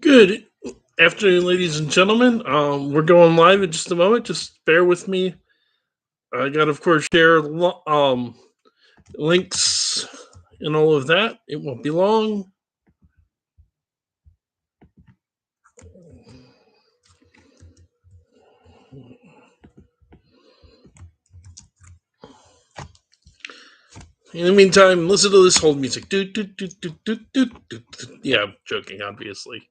Good afternoon, ladies and gentlemen. We're going live in just a moment. Just bear with me. I got, of course, share links and all of that. It won't be long. In the meantime, listen to this hold music. Yeah, I'm joking, obviously,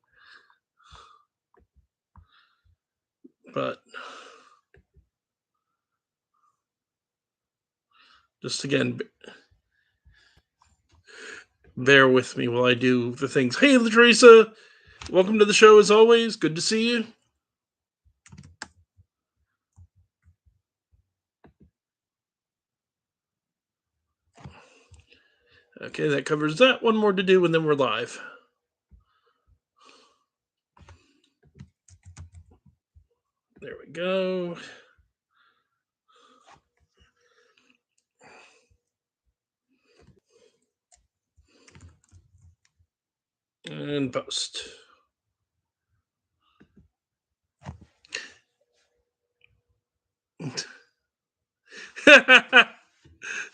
but just again, bear with me while I do the things. Hey, Latresa, welcome to the show as always. Good to see you. Okay, that covers that. One more to do, and then we're live. There we go. And post.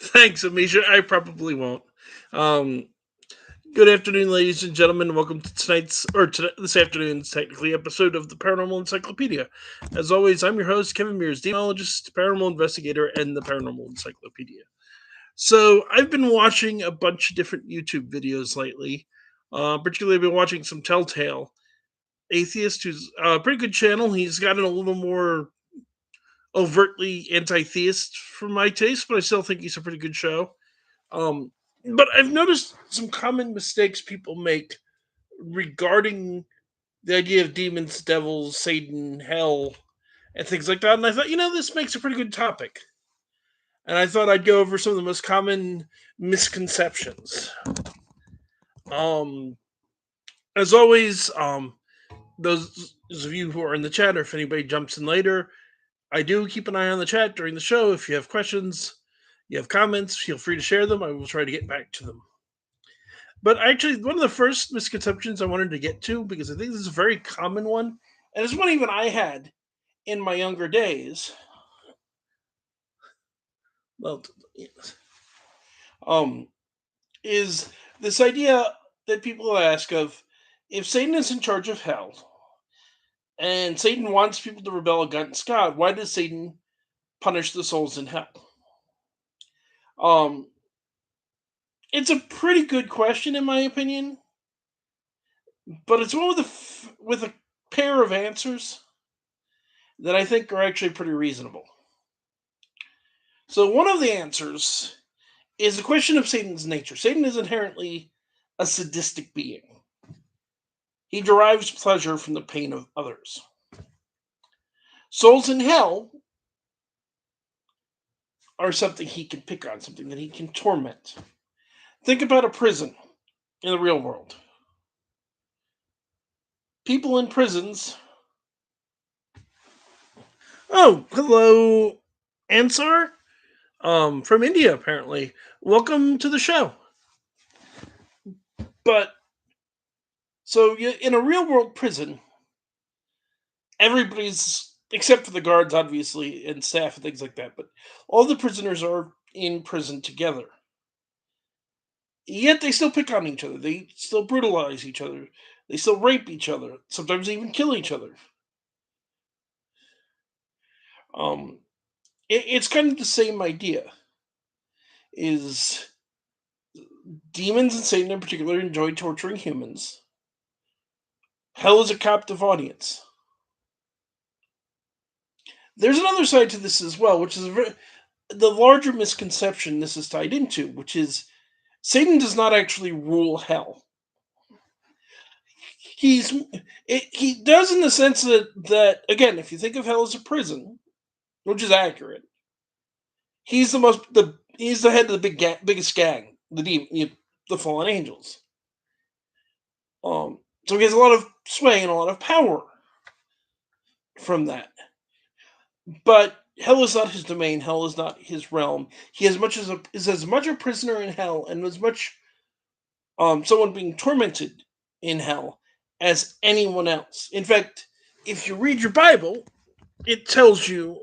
Thanks, Amisha. I probably won't. Um, Good afternoon, ladies and gentlemen. Welcome to this afternoon's technically episode of the Paranormal Encyclopedia. As always, I'm your host, Kevin Mears, demonologist, paranormal investigator, and the Paranormal Encyclopedia. So I've been watching a bunch of different YouTube videos lately. Particularly, I've been watching some Telltale Atheist, who's a pretty good channel. He's gotten a little more overtly anti-theist for my taste, but I still think he's a pretty good show. Um, but I've noticed some common mistakes people make regarding the idea of demons, devils, Satan, hell, and things like that. And I thought, this makes a pretty good topic. And I thought I'd go over some of the most common misconceptions. Um, as always, those of you who are in the chat, or if anybody jumps in later, I do keep an eye on the chat during the show. If you have questions, you have comments, feel free to share them. I will try to get back to them. But actually, one of the first misconceptions I wanted to get to, because I think this is a very common one, and it's one even I had in my younger days. Well, um, is this idea that people ask of, if Satan is in charge of hell and Satan wants people to rebel against God, why does Satan punish the souls in hell? Um, it's a pretty good question in my opinion, but it's one with a pair of answers that I think are actually pretty reasonable. So one of the answers is the question of Satan's nature. Satan is inherently a sadistic being. He derives pleasure from the pain of others. Souls in hell are something he can pick on, something that he can torment. Think about a prison in the real world. People in prisons. Oh, hello, Ansar, from India, apparently. Welcome to the show. But so in a real world prison, everybody's, except for the guards, obviously, and staff and things like that, but all the prisoners are in prison together. Yet they still pick on each other. They still brutalize each other. They still rape each other. Sometimes they even kill each other. Um, it's kind of the same idea. Is demons and Satan in particular enjoy torturing humans. Hell is a captive audience. There's another side to this as well, which is the larger misconception this is tied into, which is Satan does not actually rule hell. He does in the sense that again, if you think of hell as a prison, which is accurate, he's the head of the biggest gang, the fallen angels. So he has a lot of sway and a lot of power from that. But hell is not his domain. Hell is not his realm. He is as much a prisoner in hell and as much someone being tormented in hell as anyone else. In fact, if you read your Bible, it tells you.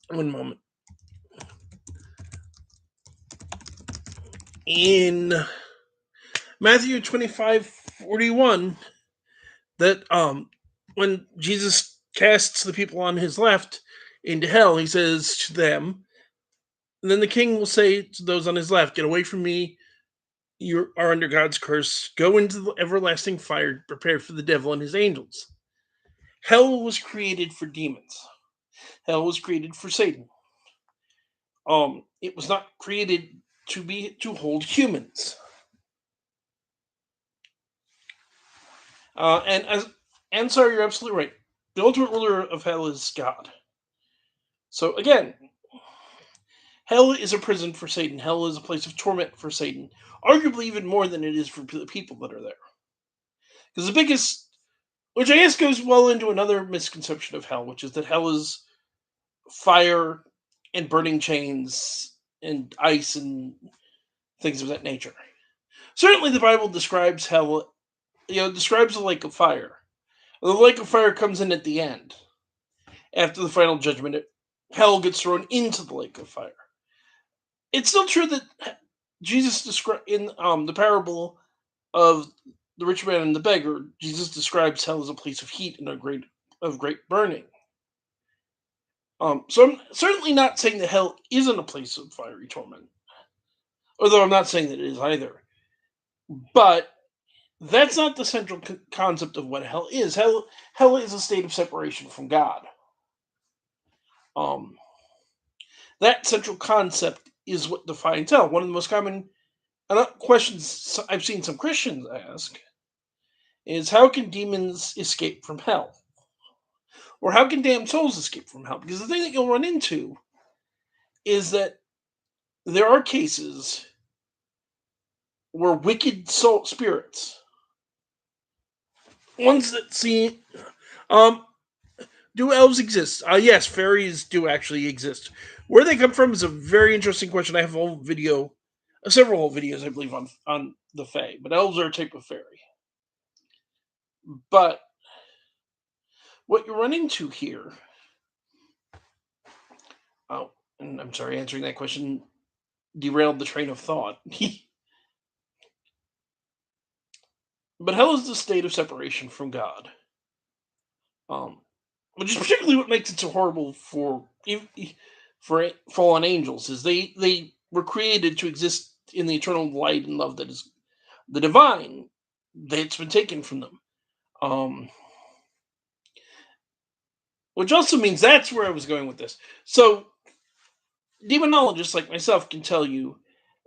One moment. In Matthew 25:41, that when Jesus casts the people on his left into hell, he says to them, and then the king will say to those on his left, "Get away from me, you are under God's curse. Go into the everlasting fire prepared for the devil and his angels." Hell was created for demons. Hell was created for Satan. It was not created to hold humans. And sorry, you're absolutely right. The ultimate ruler of hell is God. So again, hell is a prison for Satan. Hell is a place of torment for Satan. Arguably, even more than it is for the people that are there. Because the biggest, which I guess goes well into another misconception of hell, which is that hell is fire and burning chains and ice and things of that nature. Certainly, the Bible describes hell. Describes a lake of fire. The lake of fire comes in at the end. After the final judgment, hell gets thrown into the lake of fire. It's still true that Jesus described in the parable of the rich man and the beggar. Jesus describes hell as a place of heat and great burning. So I'm certainly not saying that hell isn't a place of fiery torment, although I'm not saying that it is either. But that's not the central concept of what hell is. Hell is a state of separation from God. Um, that central concept is what defines hell. One of the most common questions I've seen some Christians ask is, how can demons escape from hell? Or how can damned souls escape from hell? Because the thing that you'll run into is that there are cases where wicked soul spirits, ones that see, um, do elves exist? Yes, fairies do actually exist. Where they come from is a very interesting question. I have a whole video, several whole videos, I believe, on the fae. But elves are a type of fairy. But what you run into here, oh, and I'm sorry, answering that question derailed the train of thought. But hell is the state of separation from God, um, which is particularly what makes it so horrible for fallen angels. Is they were created to exist in the eternal light and love that is the divine. That's been taken from them, um, which also means that's where I was going with this. So demonologists like myself can tell you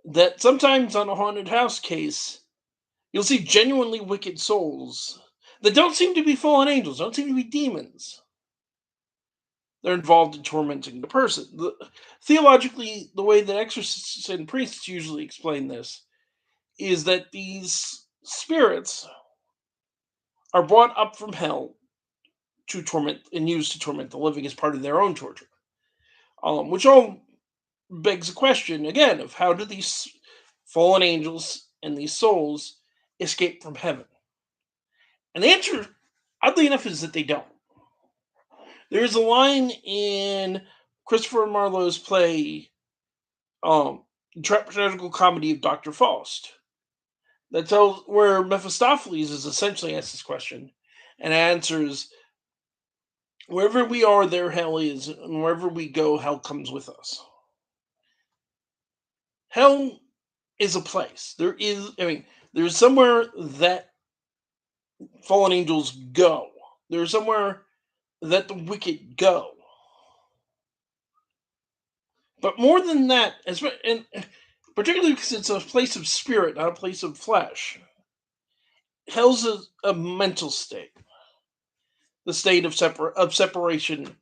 that sometimes on a haunted house case, you'll see genuinely wicked souls that don't seem to be fallen angels, don't seem to be demons. They're involved in tormenting the person. Theologically, the way that exorcists and priests usually explain this is that these spirits are brought up from hell to torment and used to torment the living as part of their own torture. Which all begs the question again of, how do these fallen angels and these souls escape from heaven? And the answer, oddly enough, is that they don't. There's a line in Christopher Marlowe's play, tragical comedy of Dr. Faust, that tells where Mephistopheles is essentially asked this question and answers, "Wherever we are, there hell is, and wherever we go, hell comes with us." Hell is a place. There's somewhere that fallen angels go. There's somewhere that the wicked go. But more than that, and particularly because it's a place of spirit, not a place of flesh, hell's a mental state, the state of separation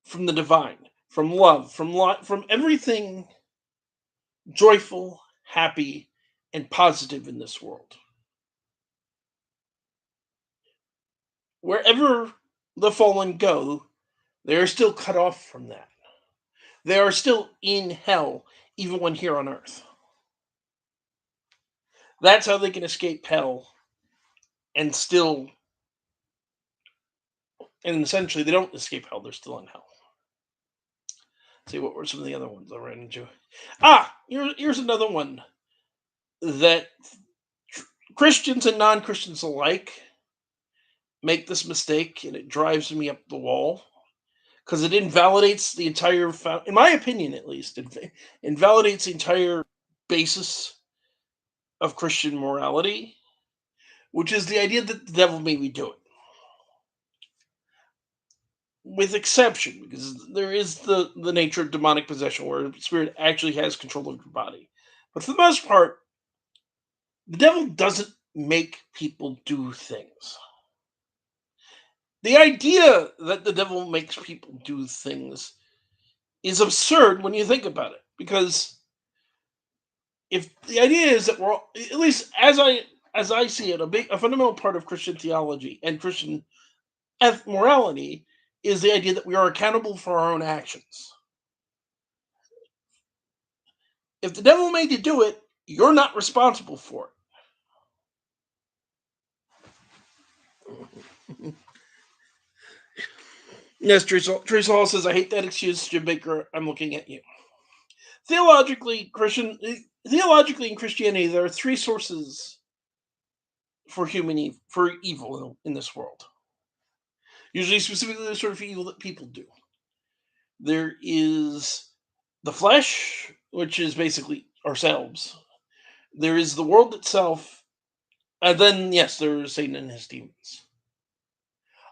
from the divine, from love, from everything joyful, happy, and positive in this world. Wherever the fallen go, they are still cut off from that. They are still in hell, even when here on earth. That's how they can escape hell and still, and essentially, they don't escape hell. They're still in hell. See, what were some of the other ones I ran into? Here's another one that Christians and non-Christians alike make this mistake, and it drives me up the wall because it invalidates the entire, in my opinion, at least, it invalidates the entire basis of Christian morality, which is the idea that the devil made me do it. With exception, because there is the nature of demonic possession where spirit actually has control of your body. But for the most part, the devil doesn't make people do things. The idea that the devil makes people do things is absurd when you think about it. Because if the idea is that we're all, at least as I see it, a fundamental part of Christian theology and Christian morality is the idea that we are accountable for our own actions. If the devil made you do it, you're not responsible for it. Yes, Teresa Hall says, I hate that excuse, Jim Baker. I'm looking at you. Theologically in Christianity, there are three sources for for evil in this world. Usually, specifically, the sort of evil that people do. There is the flesh, which is basically ourselves. There is the world itself, and then yes, there is Satan and his demons.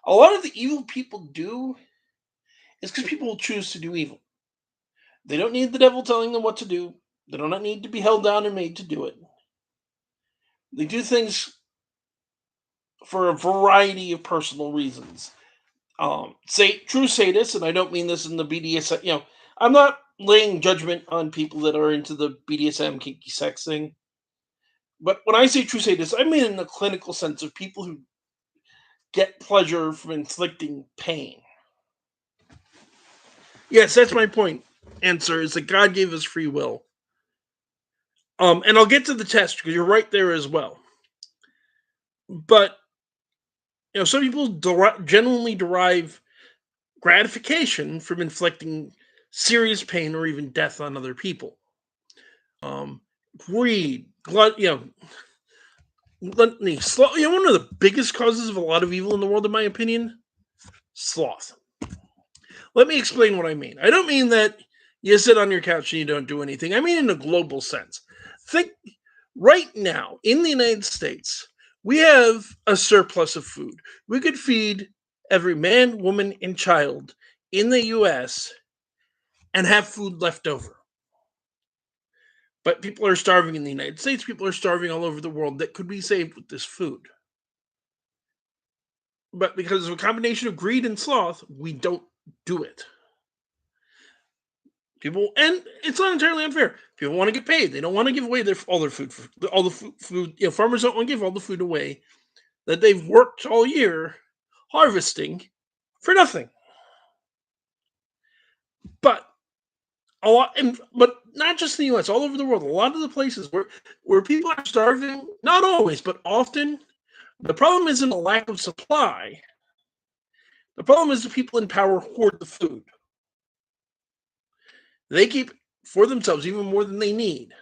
A lot of the evil people do is because people will choose to do evil. They don't need the devil telling them what to do. They do not need to be held down and made to do it. They do things for a variety of personal reasons. Say true sadists, and I don't mean this in the BDSM. I'm not laying judgment on people that are into the BDSM kinky sex thing. But when I say true sadists, I mean in the clinical sense of people who get pleasure from inflicting pain. Yes, that's my point. Answer is that God gave us free will. And I'll get to the test because you're right there as well. But some people genuinely derive gratification from inflicting serious pain or even death on other people. Greed, gluttony, sloth. One of the biggest causes of a lot of evil in the world, in my opinion, sloth. Let me explain what I mean. I don't mean that you sit on your couch and you don't do anything. I mean in a global sense. Think right now in the United States, we have a surplus of food. We could feed every man, woman, and child in the US and have food left over. But people are starving in the United States. People are starving all over the world that could be saved with this food. But because of a combination of greed and sloth, we don't do it. People, and it's not entirely unfair. People want to get paid. They don't want to give away all their food. All the food. Farmers don't want to give all the food away that they've worked all year harvesting for nothing. But but not just in the U.S., all over the world, a lot of the places where people are starving, not always, but often, the problem isn't a lack of supply. The problem is the people in power hoard the food. They keep for themselves even more than they need.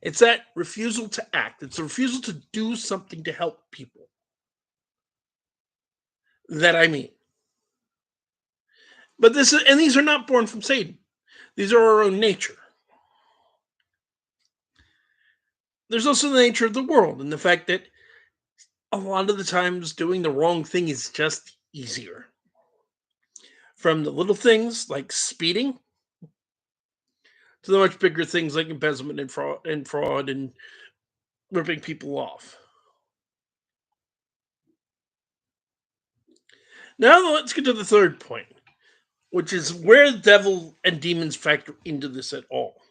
It's that refusal to act. It's a refusal to do something to help people. That I mean. But these are not born from Satan. These are our own nature. There's also the nature of the world and the fact that a lot of the times doing the wrong thing is just easier. From the little things like speeding to the much bigger things like embezzlement and fraud and ripping people off. Now let's get to the third point, which is where the devil and demons factor into this at all.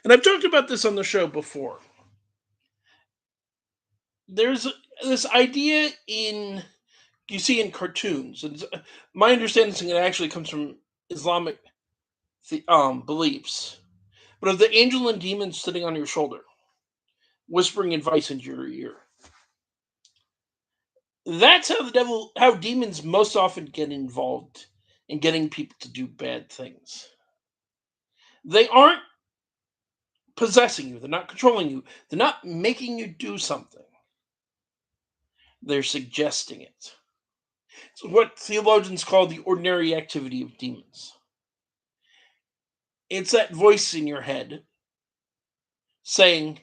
And I've talked about this on the show before. There's this idea you see in cartoons, and my understanding is it actually comes from Islamic beliefs, but of the angel and demons sitting on your shoulder, whispering advice into your ear. That's how demons most often get involved in getting people to do bad things. They aren't possessing you, they're not controlling you, they're not making you do something, they're suggesting it. It's what theologians call the ordinary activity of demons. It's that voice in your head saying,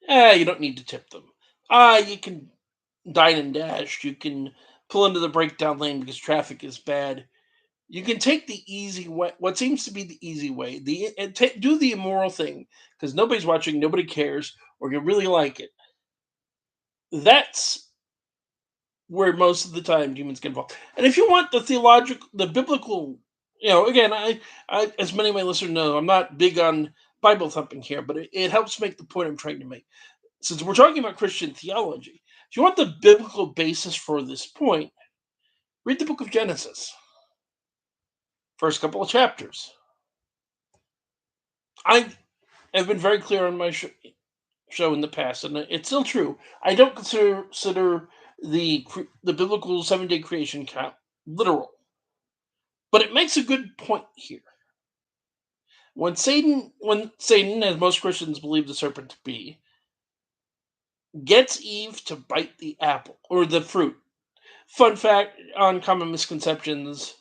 you don't need to tip them. You can dine and dash. You can pull into the breakdown lane because traffic is bad. You can take the easy way, what seems to be the easy way, do the immoral thing because nobody's watching, nobody cares, or you really like it. That's where most of the time demons get involved. And if you want the biblical, again, as many of my listeners know, I'm not big on Bible thumping here, but it helps make the point I'm trying to make. Since we're talking about Christian theology, if you want the biblical basis for this point, read the book of Genesis, first couple of chapters. I have been very clear on my show in the past, and it's still true. I don't consider the biblical 7-day creation count literal, but it makes a good point here. When Satan, as most Christians believe the serpent to be, gets Eve to bite the apple or the fruit. Fun fact on common misconceptions: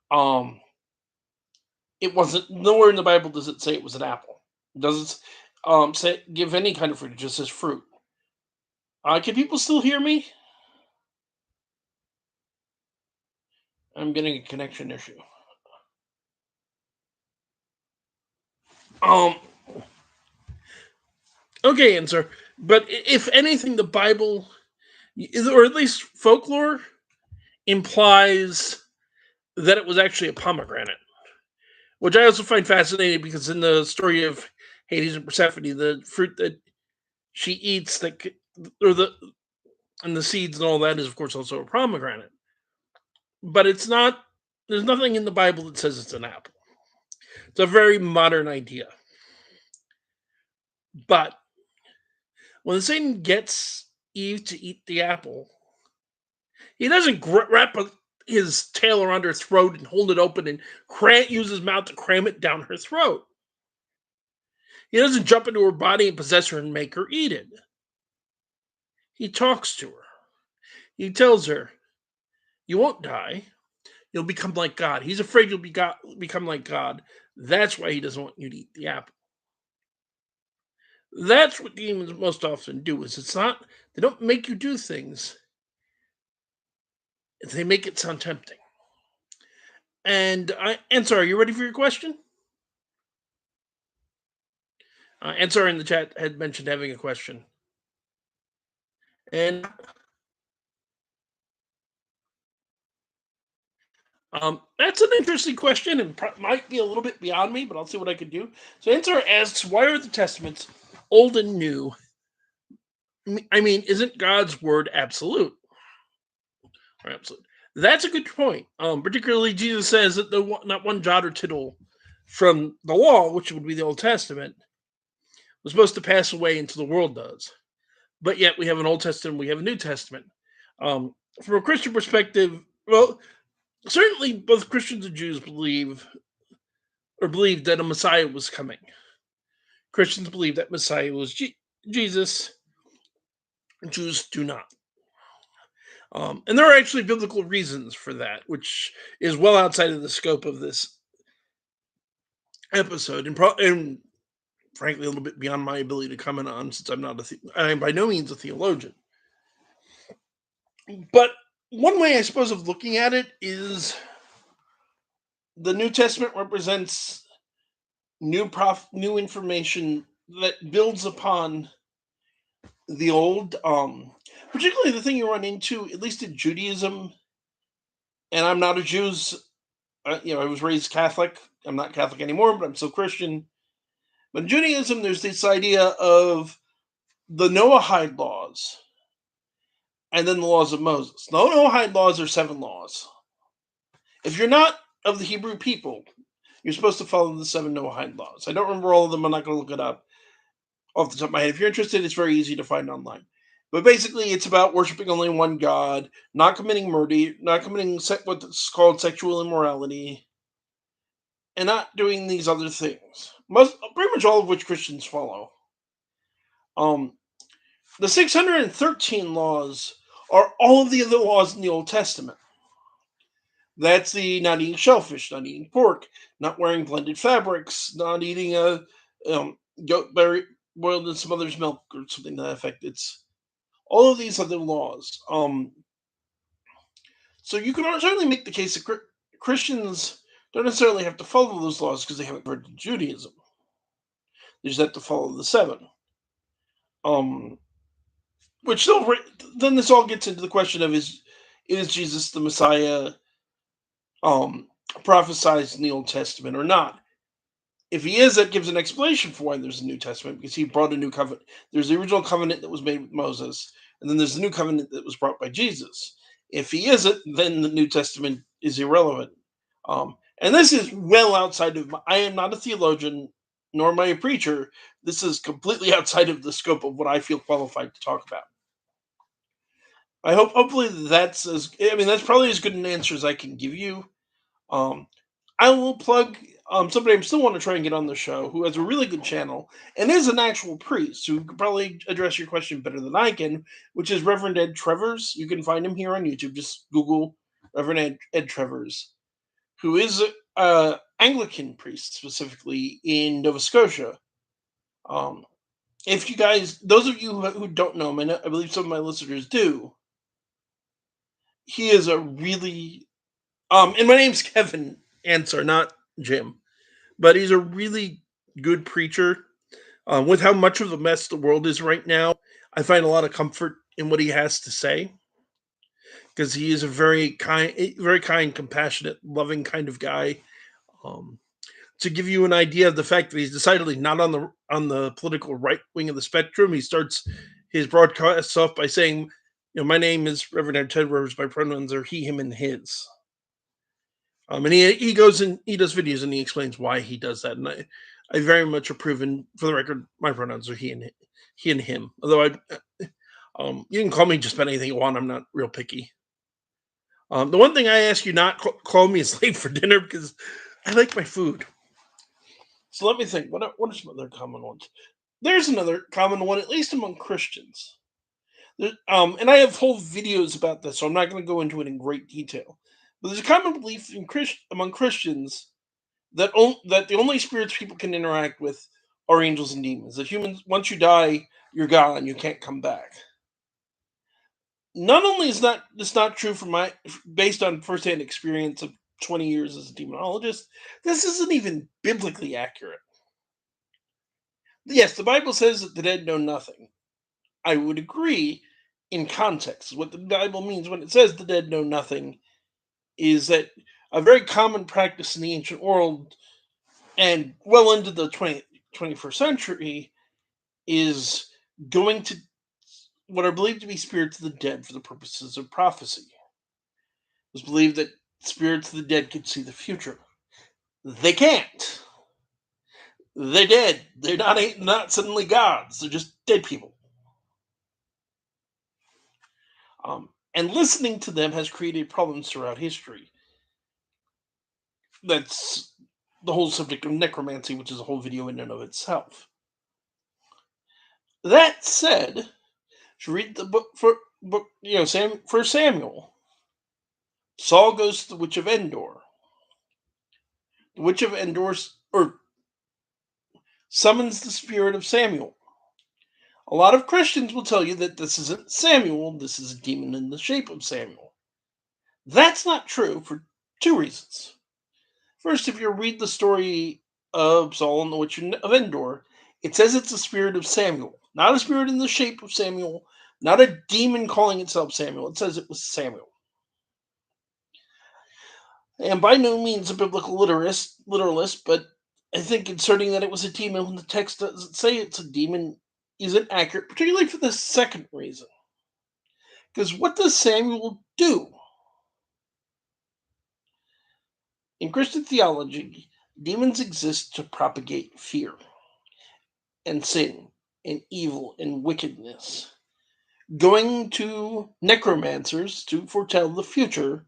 um, it wasn't nowhere in the Bible does it say it was an apple. It doesn't say give any kind of fruit. It just says fruit. Can people still hear me? I'm getting a connection issue. Um. Okay, answer. But if anything, the Bible, or at least folklore, implies that it was actually a pomegranate, which I also find fascinating because in the story of Hades and Persephone, the fruit that she eats or the and the seeds and all that is of course also a pomegranate. But it's not. There's nothing in the Bible that says it's an apple. It's a very modern idea. But when Satan gets Eve to eat the apple, he doesn't wrap his tail around her throat and hold it open and use his mouth to cram it down her throat. He doesn't jump into her body and possess her and make her eat it. He talks to her. He tells her, "You won't die. You'll become like God." He's afraid you'll become like God. That's why he doesn't want you to eat the apple. That's what demons most often do. Is it's not they don't make you do things. They make it sound tempting. And sorry, are you ready for your question? And sorry, in the chat had mentioned having a question. And that's an interesting question and might be a little bit beyond me, but I'll see what I can do. So answer asks, why are the testaments old and new? I mean, isn't God's word absolute? Or absolute. That's a good point. Particularly, Jesus says that not one jot or tittle from the law, which would be the Old Testament, was supposed to pass away until the world does. But yet we have an Old Testament, we have a New Testament. From a Christian perspective, well, certainly both Christians and Jews believed that a Messiah was coming. Christians believe that Messiah was Jesus. Jews do not. And there are actually biblical reasons for that, which is well outside of the scope of this episode, and frankly a little bit beyond my ability to comment on, since I'm by no means a theologian. But one way, I suppose, of looking at it is the New Testament represents new information that builds upon the old. Particularly the thing you run into, at least in Judaism, and I'm not a Jew's. I was raised Catholic. I'm not Catholic anymore, but I'm still Christian. But in Judaism, there's this idea of the Noahide laws and then the laws of Moses. The Noahide laws are 7 laws. If you're not of the Hebrew people, you're supposed to follow the 7 Noahide laws. I don't remember all of them. I'm not going to look it up off the top of my head. If you're interested, it's very easy to find online. But basically, it's about worshiping only one God, not committing murder, not committing what's called sexual immorality, and not doing these other things. Pretty much all of which Christians follow. Um, the 613 laws are all of the other laws in the Old Testament. That's the not eating shellfish, not eating pork, not wearing blended fabrics, not eating a goat berry boiled in some mother's milk or something to that effect. It's all of these other laws. So you can certainly make the case that Christians don't necessarily have to follow those laws because they haven't converted to Judaism. They just have to follow the seven. Um, which still, then this all gets into the question of is Jesus the Messiah um, prophesied in the Old Testament or not? If he is, that gives an explanation for why there's a New Testament because he brought a new covenant. There's the original covenant that was made with Moses, and then there's the new covenant that was brought by Jesus. If he isn't, then the New Testament is irrelevant. And this is well outside of. I am not a theologian, nor am I a preacher. This is completely outside of the scope of what I feel qualified to talk about. Hopefully, that's as. I mean, that's probably as good an answer as I can give you. Um, I will plug somebody I'm still want to try and get on the show who has a really good channel and is an actual priest who could probably address your question better than I can, which is Reverend Ed Trevors. You can find him here on YouTube. Just Google Reverend Ed Trevors, who is a Anglican priest specifically in Nova Scotia. Um, if you guys, those of you who don't know him, and I believe some of my listeners do, he is a really and my name's Kevin Answer, not Jim. But he's a really good preacher. With how much of a mess the world is right now, I find a lot of comfort in what he has to say because he is a very kind, compassionate, loving kind of guy. Um, to give you an idea of the fact that he's decidedly not on the political right wing of the spectrum, he starts his broadcasts off by saying, my name is Reverend Ted Rivers. My pronouns are he, him, and his. And he goes and he does videos and he explains why he does that. And I very much approve. And for the record, my pronouns are he and him. Although you can call me just about anything you want. I'm not real picky. The one thing I ask you not call me is late for dinner because I like my food. So let me think. What are some other common ones? There's another common one, at least among Christians. And I have whole videos about this, so I'm not going to go into it in great detail. But there's a common belief among Christians that the only spirits people can interact with are angels and demons. That humans, once you die, you're gone. You can't come back. Not only is not this not true from my based on firsthand experience of 20 years as a demonologist, this isn't even biblically accurate. Yes, the Bible says that the dead know nothing. I would agree in context. What the Bible means when it says the dead know nothing is that a very common practice in the ancient world and well into the 21st century is going to what are believed to be spirits of the dead for the purposes of prophecy. It was believed that spirits of the dead could see the future. They can't. They're dead. They're not suddenly gods. They're just dead people. And listening to them has created problems throughout history. That's the whole subject of necromancy, which is a whole video in and of itself. That said, to read the book, for Samuel, Saul goes to the Witch of Endor. The Witch of Endor summons the spirit of Samuel. A lot of Christians will tell you that this isn't Samuel, this is a demon in the shape of Samuel. That's not true for two reasons. First, if you read the story of Saul and the Witch of Endor, it says it's a spirit of Samuel, not a spirit in the shape of Samuel, not a demon calling itself Samuel. It says it was Samuel. And by no means a biblical literalist, but I think inserting that it was a demon when the text doesn't say it's a demon isn't accurate, particularly for the second reason. Because what does Samuel do? In Christian theology, demons exist to propagate fear and sin and evil and wickedness. going to necromancers to foretell the future,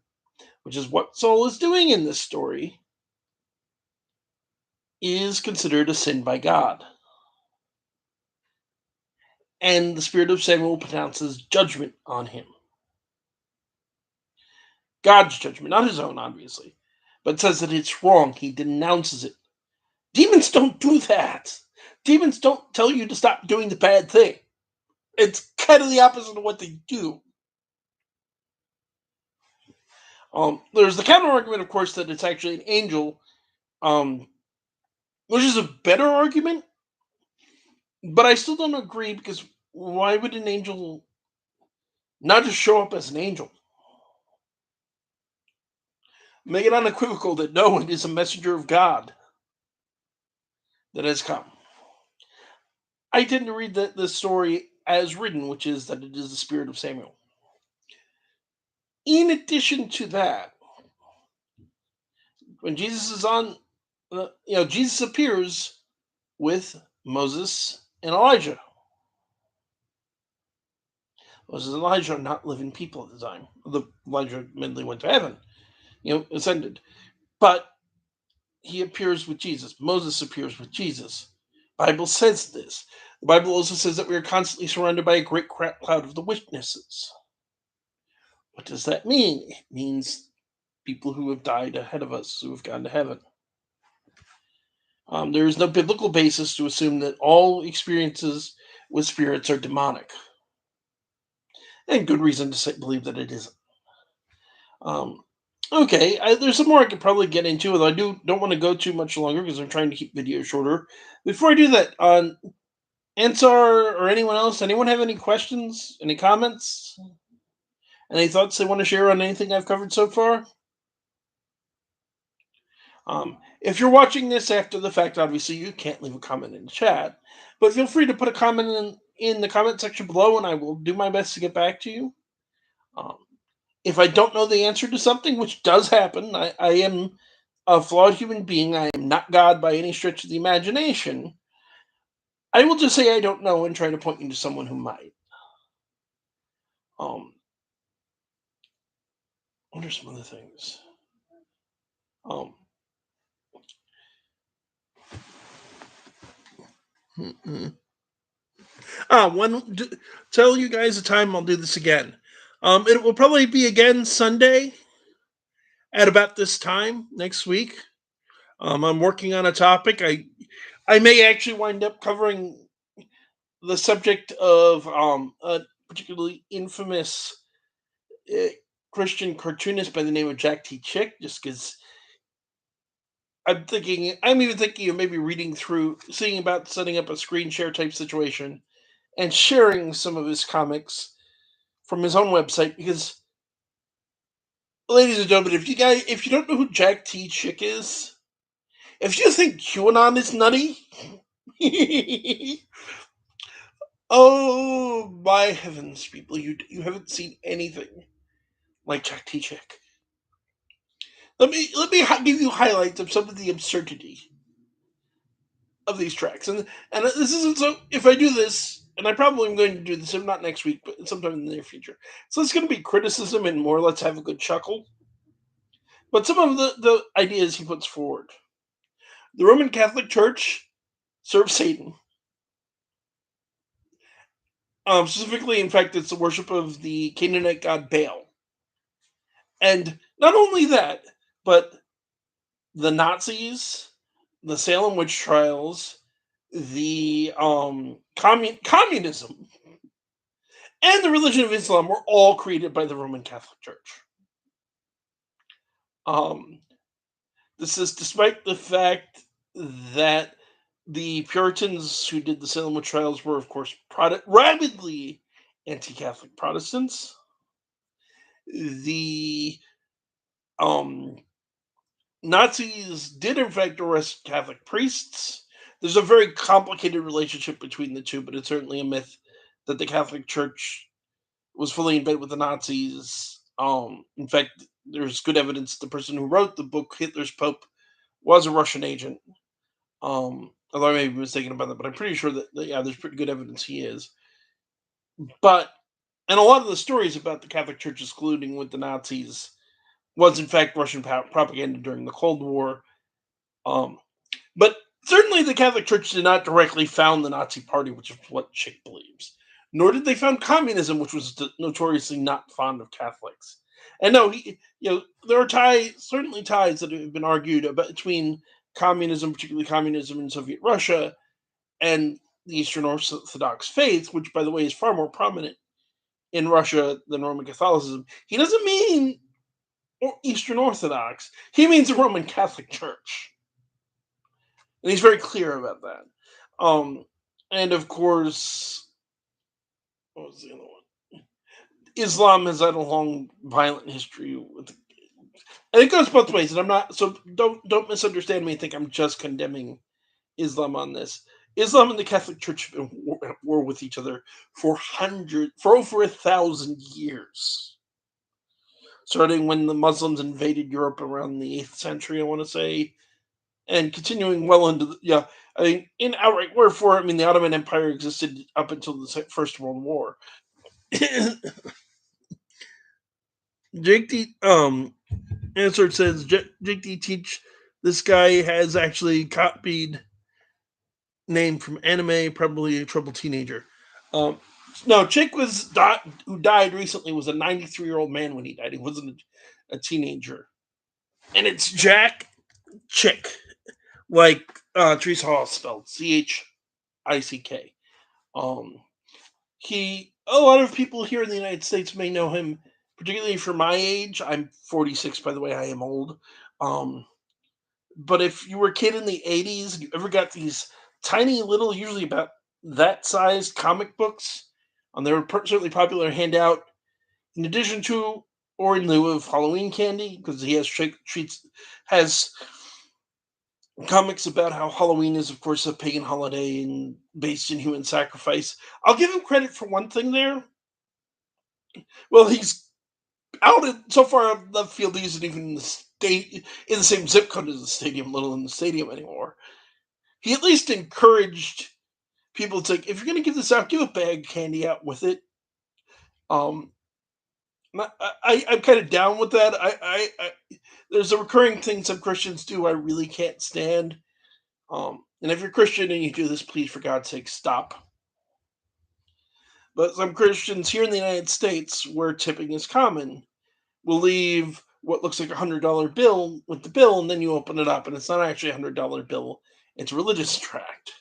which is what Saul is doing in this story, is considered a sin by God. And the spirit of Samuel pronounces judgment on him. God's judgment, not his own, obviously, but says that it's wrong. He denounces it. Demons don't do that. Demons don't tell you to stop doing the bad thing. It's kind of the opposite of what they do. There's the counter argument, of course, that it's actually an angel, um, which is a better argument, but I still don't agree because why would an angel not just show up as an angel? Make it unequivocal that no, it is a messenger of God that has come. I tend to read the story as written, which is that it is the spirit of Samuel. In addition to that, when Jesus is on, Jesus appears with Moses and Elijah. Moses and Elijah are not living people at the time. The Elijah admittedly went to heaven, ascended, but he appears with Jesus. Moses appears with Jesus. Bible says this. The Bible also says that we are constantly surrounded by a great cloud of the witnesses. What does that mean? It means people who have died ahead of us, who have gone to heaven. There is no biblical basis to assume that all experiences with spirits are demonic, and good reason to believe that it isn't. Um, okay, there's some more I could probably get into, although I don't want to go too much longer because I'm trying to keep videos shorter. Before I do that, Ansar or anyone have any questions, any comments, any thoughts they want to share on anything I've covered so far? If you're watching this after the fact, obviously you can't leave a comment in the chat, but feel free to put a comment in the comment section below, and I will do my best to get back to you. Um, if I don't know the answer to something, which does happen, I am a flawed human being. I am not God by any stretch of the imagination. I will just say I don't know and try to point you to someone who might. Um, what are some other things? Um, tell you guys the time I'll do this again. It will probably be again Sunday at about this time next week. I'm working on a topic. I may actually wind up covering the subject of a particularly infamous uh, Christian cartoonist by the name of Jack T. Chick, just because I'm even thinking of maybe reading through, seeing about setting up a screen share type situation and sharing some of his comics from his own website. Because, ladies and gentlemen, if you don't know who Jack T. Chick is, if you think QAnon is nutty, oh my heavens, people, you haven't seen anything like Jack T. Chick. Let me give you highlights of some of the absurdity of these tracks, and this isn't so. If I do this, and I probably am going to do this, if not next week, but sometime in the near future. So it's going to be criticism and more. Let's have a good chuckle. But some of the ideas he puts forward: the Roman Catholic Church serves Satan. Specifically, in fact, it's the worship of the Canaanite god Baal. And not only that, but the Nazis, the Salem witch trials, the communism, and the religion of Islam were all created by the Roman Catholic Church. Um, this is despite the fact that the Puritans who did the Salem witch trials were, of course, rabidly anti-Catholic Protestants. The um, Nazis did, in fact, arrest Catholic priests. There's a very complicated relationship between the two, but it's certainly a myth that the Catholic Church was fully in bed with the Nazis. In fact, there's good evidence the person who wrote the book, Hitler's Pope, was a Russian agent. Although I may be mistaken about that, but I'm pretty sure that yeah, there's pretty good evidence he is. But And a lot of the stories about the Catholic Church's colluding with the Nazis was, in fact, Russian propaganda during the Cold War. Um, but certainly the Catholic Church did not directly found the Nazi Party, which is what Chick believes. Nor did they found communism, which was notoriously not fond of Catholics. And no, there are certainly ties that have been argued about between communism, particularly communism in Soviet Russia, and the Eastern Orthodox faith, which, by the way, is far more prominent in Russia than Roman Catholicism. He doesn't mean Eastern Orthodox. He means the Roman Catholic Church, and he's very clear about that. Um, and of course, what was the other one? Islam has had a long, violent history with, and it goes both ways. And I'm not so don't misunderstand me and think I'm just condemning Islam on this. Islam and the Catholic Church have been at war with each other for over 1,000 years, starting when the Muslims invaded Europe around the 8th century, I want to say, and continuing well into I mean, in outright wherefore, I mean, the Ottoman Empire existed up until the First World War. Jake D. Answer says Jake D. Teach. This guy has actually copied name from anime, probably a troubled teenager. Um, no, Chick who died recently was a 93-year-old man when he died. He wasn't a teenager, and it's Jack Chick, like Teresa Hall spelled Chick. Um, a lot of people here in the United States may know him, particularly for my age. I'm 46, by the way. I am old. Um, but if you were a kid in the 80s and you ever got these tiny little, usually about that size comic books, they were certainly popular handout in addition to or in lieu of Halloween candy, because he has comics about how Halloween is, of course, a pagan holiday and based in human sacrifice. I'll give him credit for one thing there. Well, he's out so far out of left field. He isn't even in the same zip code as the stadium, little in the stadium anymore. He at least encouraged people to, if you're going to give this out, give a bag of candy out with it. Um, I'm kind of down with that. There's a recurring thing some Christians do I really can't stand. And if you're Christian and you do this, please, for God's sake, stop. But some Christians here in the United States, where tipping is common, will leave what looks like $100 bill with the bill, and then you open it up, and it's not actually $100 bill; it's a religious tract,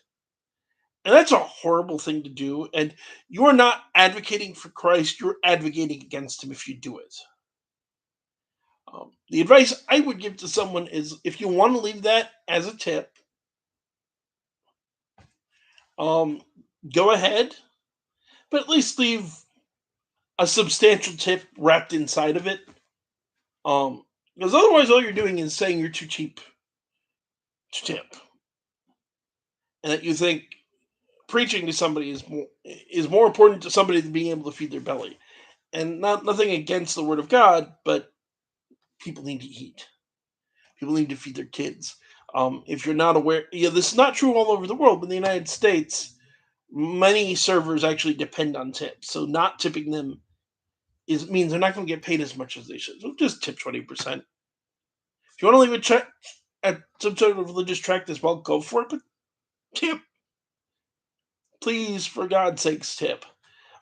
and that's a horrible thing to do. And you're not advocating for Christ; you're advocating against him if you do it. The advice I would give to someone is, if you want to leave that as a tip, um, go ahead, but at least leave a substantial tip wrapped inside of it. Because otherwise, all you're doing is saying you're too cheap to tip, and that you think preaching to somebody is more important to somebody than being able to feed their belly. And nothing against the word of God, but people need to eat. People need to feed their kids. If you're not aware, this is not true all over the world, but in the United States, many servers actually depend on tips. So not tipping them means they're not going to get paid as much as they should. So just tip 20%. If you want to leave a check at some sort of religious tract as well, go for it. But tip, please, for God's sakes, tip.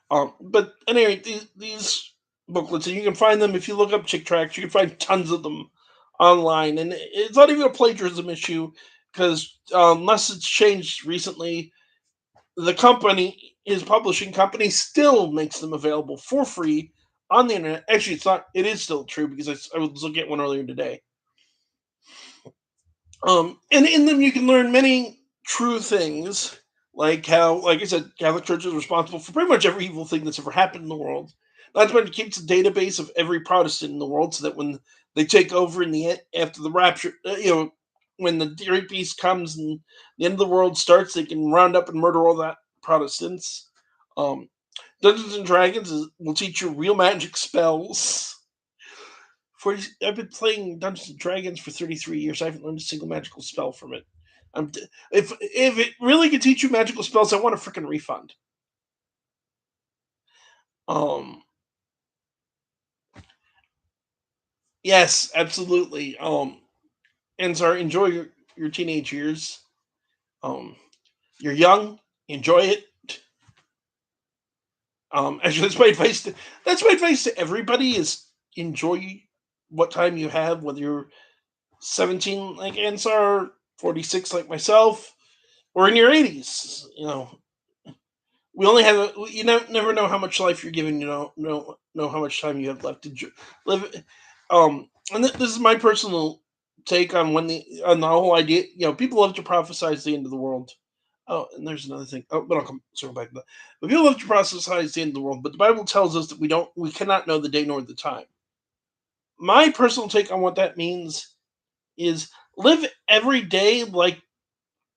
But anyway, these booklets, and you can find them if you look up Chick Tracts. You can find tons of them online, and it's not even a plagiarism issue because unless it's changed recently, the company, his publishing company, still makes them available for free on the internet. Actually, it's not. It is still true because I was looking at one earlier today. And in them you can learn many true things, like how, like I said, Catholic Church is responsible for pretty much every evil thing that's ever happened in the world. That's why it keeps a database of every Protestant in the world, so that when they take over in the after the rapture, when the great beast comes and the end of the world starts, they can round up and murder all that Protestants. Um, Dungeons and Dragons will teach you real magic spells. I've been playing Dungeons and Dragons for 33 years. I haven't learned a single magical spell from it. If it really could teach you magical spells, I want a freaking refund. Yes, absolutely. And sorry, enjoy your teenage years. Um, you're young, enjoy it. Actually, that's my advice to everybody is enjoy what time you have, whether you're 17 like Ansar, 46 like myself, or in your 80s. We only have never know how much life you're given. Know how much time you have left to live. And this is my personal take on the whole idea. People love to prophesize the end of the world. Oh, and there's another thing. Oh, but I'll come circle back to that. But people love to prophesize the end of the world, but the Bible tells us that we cannot know the day nor the time. My personal take on what that means is live every day like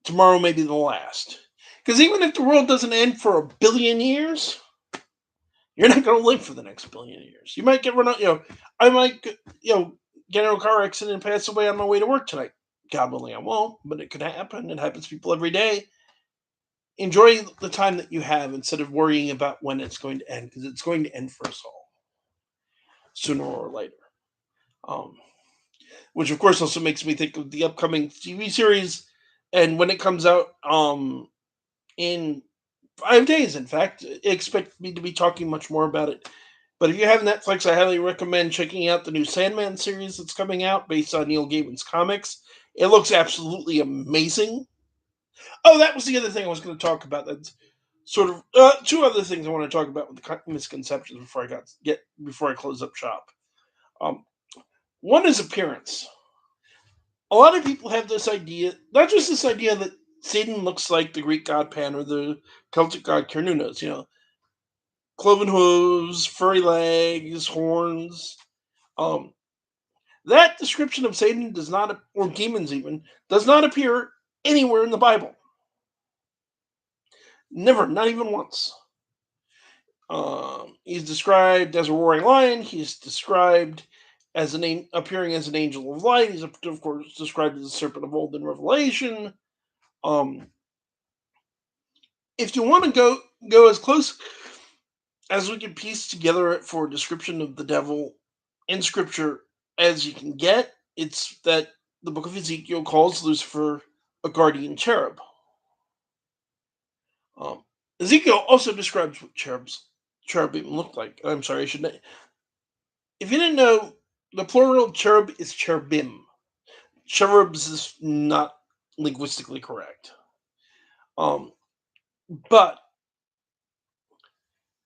tomorrow may be the last. Because even if the world doesn't end for a billion years, you're not going to live for the next billion years. You might get run out. I might get in a car accident and pass away on my way to work tonight. God willing, I won't, but it could happen. It happens to people every day. Enjoy the time that you have instead of worrying about when it's going to end, because it's going to end for us all sooner or later. Um, which of course also makes me think of the upcoming TV series, and when it comes out in 5 days, in fact, expect me to be talking much more about it. But if you have Netflix, I highly recommend checking out the new Sandman series that's coming out based on Neil Gaiman's comics. It looks absolutely amazing. Oh, that was the other thing I was going to talk about. That's sort of two other things I want to talk about with the misconceptions before I close up shop. Um, One is appearance. A lot of people have this idea, not just this idea that Satan looks like the Greek god Pan or the Celtic god Cernunnos. Cloven hooves, furry legs, horns. Um, that description of Satan does not, or demons even, does not appear anywhere in the Bible. Never, not even once. He's described as a roaring lion. He's described as appearing as an angel of light. He's of course described as a serpent of old in Revelation. Um, if you want to go as close as we can piece together for a description of the devil in Scripture as you can get, it's that the Book of Ezekiel calls Lucifer a guardian cherub. Um, Ezekiel also describes what cherubim look like. I'm sorry, I should. If you didn't know, the plural of cherub is cherubim. Cherubs is not linguistically correct. Um, but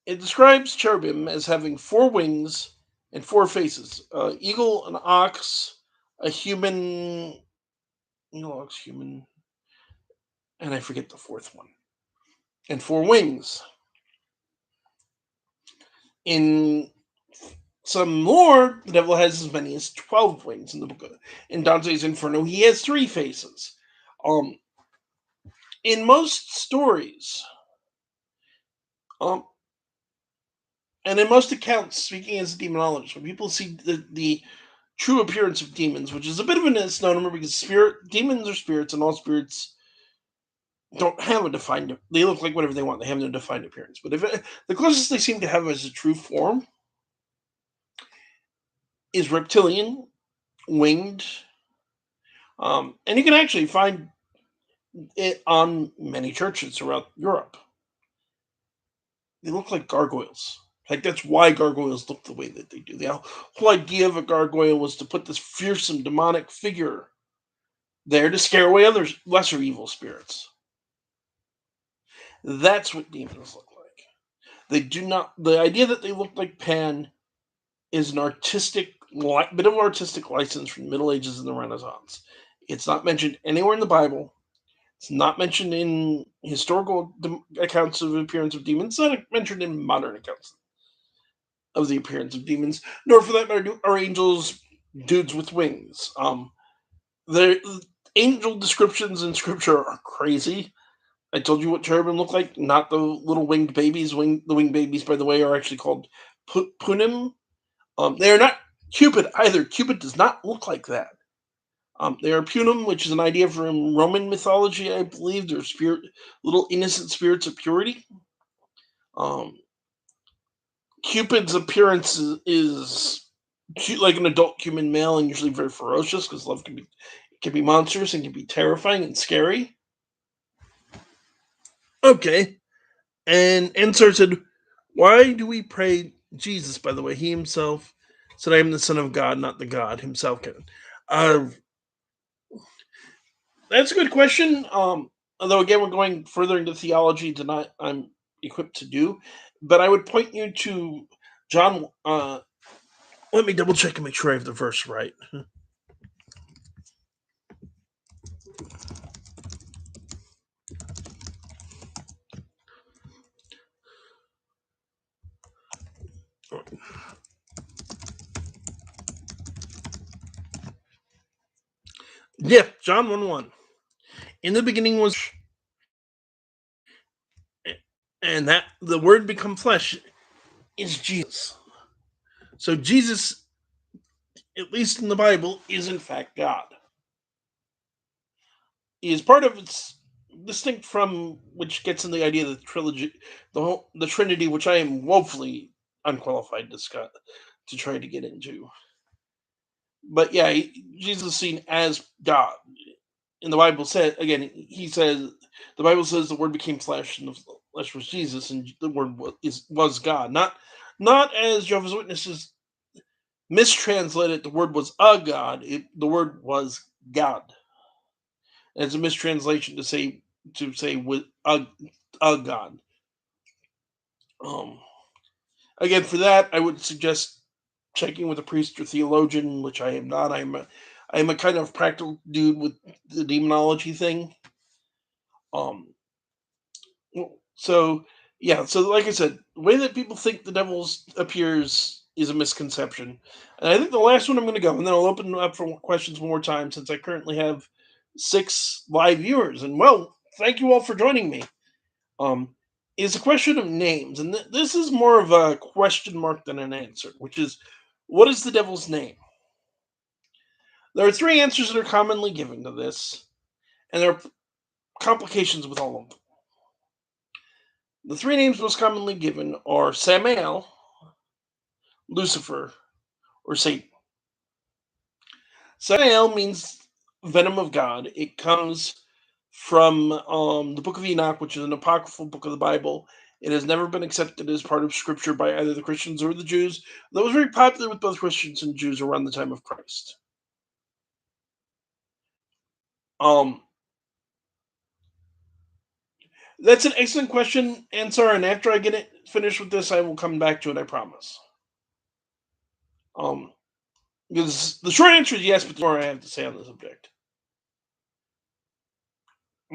it describes cherubim as having four wings and four faces: eagle, an ox, a human, eagle, ox, human, and I forget the fourth one, and four wings. In some lore, the devil has as many as 12 wings in the book. In Dante's Inferno, he has three faces. Um, in most stories, um, and in most accounts, speaking as a demonologist, when people see the true appearance of demons, which is a bit of a misnomer because demons are spirits, and all spirits don't have a defined. They look like whatever they want. They have no defined appearance. But the closest they seem to have as a true form is reptilian, winged, and you can actually find it on many churches throughout Europe. They look like gargoyles. Like that's why gargoyles look the way that they do. The whole idea of a gargoyle was to put this fearsome demonic figure there to scare away other lesser evil spirits. That's what demons look like. They do not. The idea that they look like Pan is an bit of artistic license from the Middle Ages and the Renaissance. It's not mentioned anywhere in the Bible. It's not mentioned in historical accounts of the appearance of demons. It's not mentioned in modern accounts of the appearance of demons, nor for that matter are angels dudes with wings. The angel descriptions in scripture are crazy. I told you what cherubim look like, not the little winged babies. The winged babies, by the way, are actually called punim. They are not Cupid either. Cupid does not look like that. They are punum, which is an idea from Roman mythology, I believe. They're little innocent spirits of purity. Um, Cupid's appearance is cute like an adult human male and usually very ferocious because love can be monstrous and can be terrifying and scary. Okay. And Ensar said, "Why do we pray Jesus?" By the way, he himself said, "I am the Son of God, not the God himself." Can. Uh, that's a good question. Although again, we're going further into theology than I'm equipped to do, but I would point you to John. Let me double check and make sure I have the verse right. Yeah, John 1:1. In the beginning was, and that the Word become flesh is Jesus. So Jesus, at least in the Bible, is in fact God. He is part of its distinct from which gets in the idea of the trilogy, the Trinity, which I am woefully unqualified to try to get into. But yeah, Jesus is seen as God. In the Bible said again, he says the Bible says the Word became flesh, and the flesh was Jesus, and the Word was God. Not as Jehovah's Witnesses mistranslated. The Word was a God. The Word was God. And it's a mistranslation to say with a God. Um, Again, for that, I would suggest checking with a priest or theologian, which I am not. I am a kind of practical dude with the demonology thing. Um, so yeah, so like I said, the way that people think the devil appears is a misconception. And I think the last one I'm going to go, and then I'll open up for questions one more time since I currently have 6 live viewers. And well, thank you all for joining me. Um, is a question of names, and this is more of a question mark than an answer, which is, what is the devil's name? There are 3 answers that are commonly given to this, and there are complications with all of them. The 3 names most commonly given are Samael, Lucifer, or Satan. Samael means venom of God. It comes from the Book of Enoch, which is an apocryphal book of the Bible. It has never been accepted as part of Scripture by either the Christians or the Jews. That was very popular with both Christians and Jews around the time of Christ. Um, that's an excellent question, Ansar. And after I get it finished with this, I will come back to it. I promise. Um, because the short answer is yes, but the more I have to say on the subject.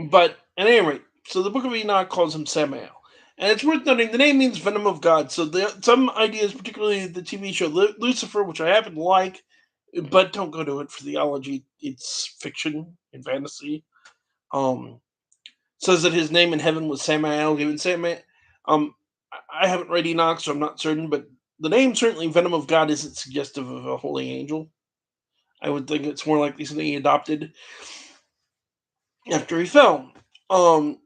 But at any rate, so the Book of Enoch calls him Samael. And it's worth noting the name means venom of God. So some ideas, particularly the TV show Lucifer, which I happen to like, but don't go to it for theology. It's fiction and fantasy. Um, Says that his name in heaven was Samael, given Samael. I haven't read Enoch, so I'm not certain, but the name certainly venom of God isn't suggestive of a holy angel. I would think it's more likely something he adopted after he fell. Um,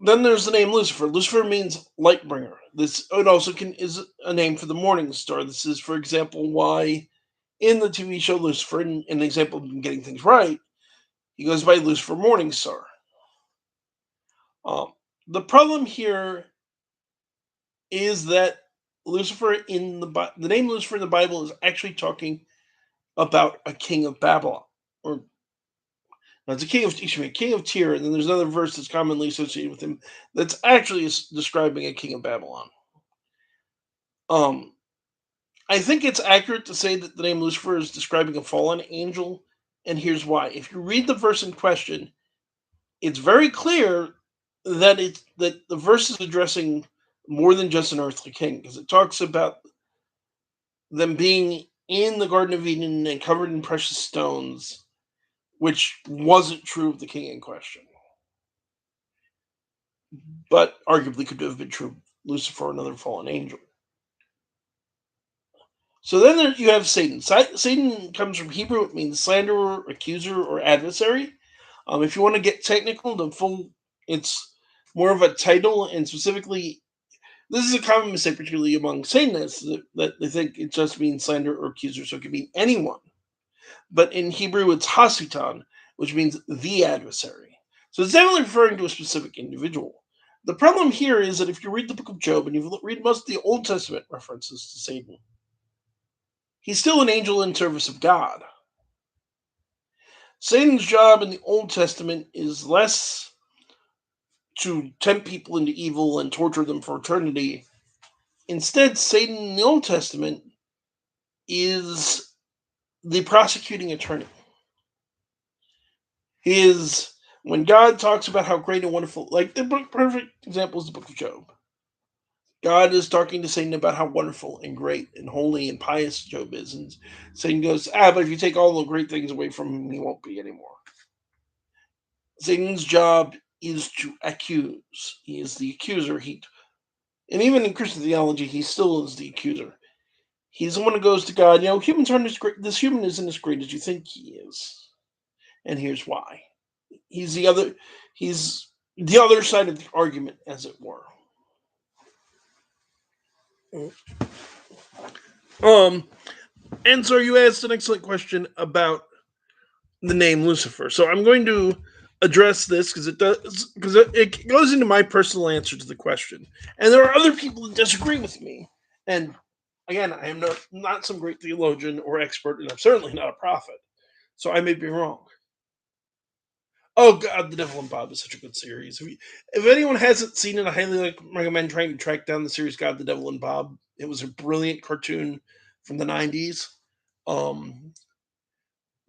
then there's the name Lucifer. Lucifer means light bringer. This it also is a name for the morning star. This is, for example, why in the TV show Lucifer, in an example of getting things right, he goes by Lucifer Morningstar. Um, the problem here is that Lucifer the name Lucifer in the Bible is actually talking about a king of Babylon, or now, it's a king of Tyre, and then there's another verse that's commonly associated with him that's actually describing a king of Babylon. Um, I think it's accurate to say that the name Lucifer is describing a fallen angel, and here's why. If you read the verse in question, it's very clear that the verse is addressing more than just an earthly king, because it talks about them being in the Garden of Eden and covered in precious stones, which wasn't true of the king in question, but arguably could have been true of Lucifer, another fallen angel. So then you have Satan. Satan comes from Hebrew. It means slanderer, accuser, or adversary. If you want to get technical, it's more of a title, and specifically This is a common mistake, particularly among Satanists, that they think it just means slander or accuser, so it can mean anyone. But in Hebrew, it's Hasitan, which means the adversary. So it's definitely referring to a specific individual. The problem here is that if you read the book of Job and you read most of the Old Testament references to Satan, he's still an angel in service of God. Satan's job in the Old Testament is less to tempt people into evil and torture them for eternity. Instead, Satan in the Old Testament is the prosecuting attorney. He is, when God talks about how great and wonderful, like the perfect example is the book of Job. God is talking to Satan about how wonderful and great and holy and pious Job is. And Satan goes, but if you take all the great things away from him, he won't be anymore. Satan's job is to accuse. He is the accuser. And even in Christian theology, he still is the accuser. He's the one who goes to God, humans aren't as great. This human isn't as great as you think he is. And here's why. He's the other. He's the other side of the argument, as it were. And so you asked an excellent question about the name Lucifer. So I'm going to address this because it goes into my personal answer to the question. And there are other people that disagree with me. And again, I am not some great theologian or expert, and I'm certainly not a prophet. So I may be wrong. Oh God, The Devil and Bob is such a good series. If anyone hasn't seen it, I highly recommend trying to track down the series God, the Devil and Bob. It was a brilliant cartoon from the 90s.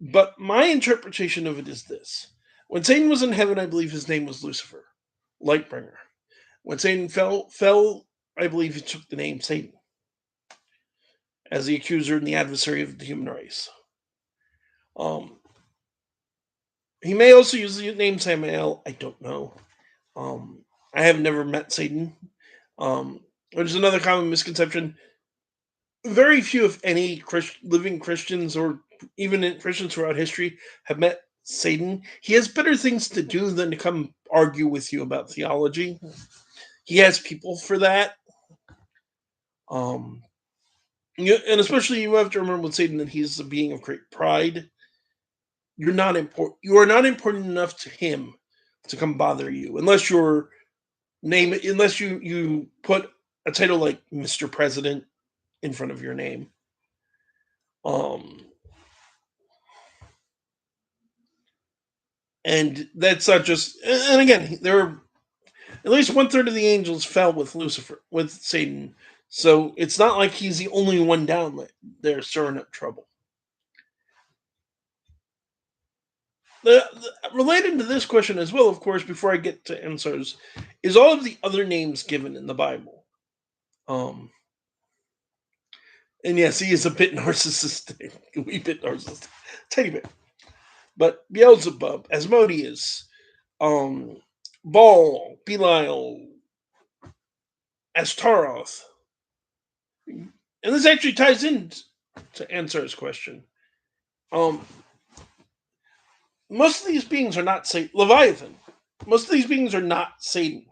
But my interpretation of it is this. When Satan was in heaven, I believe his name was Lucifer, Lightbringer. When Satan fell, I believe he took the name Satan as the accuser and the adversary of the human race. He may also use the name Samael. I don't know. I have never met Satan. Which is another common misconception. Very few, if any, living Christians or even Christians throughout history have met Satan. He has better things to do than to come argue with you about theology. He has people for that. And especially you have to remember with Satan that he's a being of great pride. You're not important. You are not important enough to him to come bother you, unless you put a title like Mr. President in front of your name. And that's not just. And again, there are at least 1/3 of the angels fell with Satan. So it's not like he's the only one down there stirring up trouble. Related to this question as well, of course, before I get to answers, is all of the other names given in the Bible. And yes, he is a bit narcissistic, a wee bit narcissistic, tiny bit. But Beelzebub, Asmodeus, Baal, Belial, Astaroth, and this actually ties in to Ansar's question. Most of these beings are not Leviathan. Most of these beings are not Satan.